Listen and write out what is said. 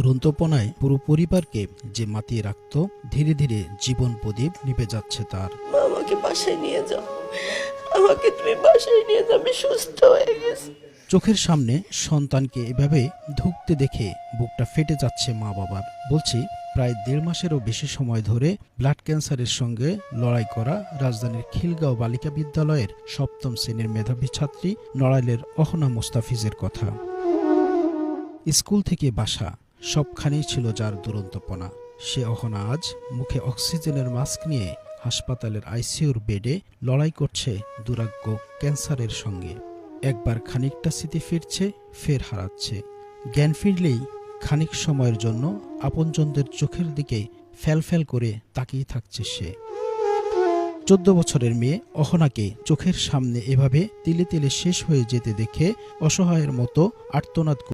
দুরন্তপনায় পুরো পরিবারকে যে মাতিয়ে রাখত, ধীরে ধীরে জীবন প্রদীপ নিভে যাচ্ছে তার। মা, আমাকে বাসায় নিয়ে যাও, আমাকে তুমি বাসায় নিয়ে যাও, আমি সুস্থ হয়ে গেছি। চোখের সামনে সন্তানকে এভাবে ধুঁকতে দেখে বুকটা ফেটে যাচ্ছে মা বাবার। বলছি, প্রায় 1.5 মাসেরও বেশি সময় ধরে ব্লাড ক্যান্সারের সঙ্গে লড়াই করা রাজধানীর খিলগাঁও বালিকা বিদ্যালয়ের 7ম শ্রেণীর মেধাবী ছাত্রী নড়াইলের অহনা মোস্তাফিজের কথা। স্কুল থেকে বাসা সবখানেই ছিল যার দুরন্তপনা। সে অহনা আজ মুখে অক্সিজেনের মাস্ক নিয়ে হাসপাতালের আইসিইউর বেডে লড়াই করছে দুরাগ্য ক্যান্সারের সঙ্গে। একবার খানিকটা স্মৃতি ফিরছে, ফের হারাচ্ছে। জ্ঞান ফিরলেই খানিক সময়ের জন্য আপনজনদের চোখের দিকে ফ্যালফ্যাল করে তাকিয়ে থাকছে সে। 14 বছরের মেয়ে অহনাকে চোখের সামনে এভাবে তিলে তিলে শেষ হয়ে যেতে দেখে অসহায়ের মতো আর্তনাদ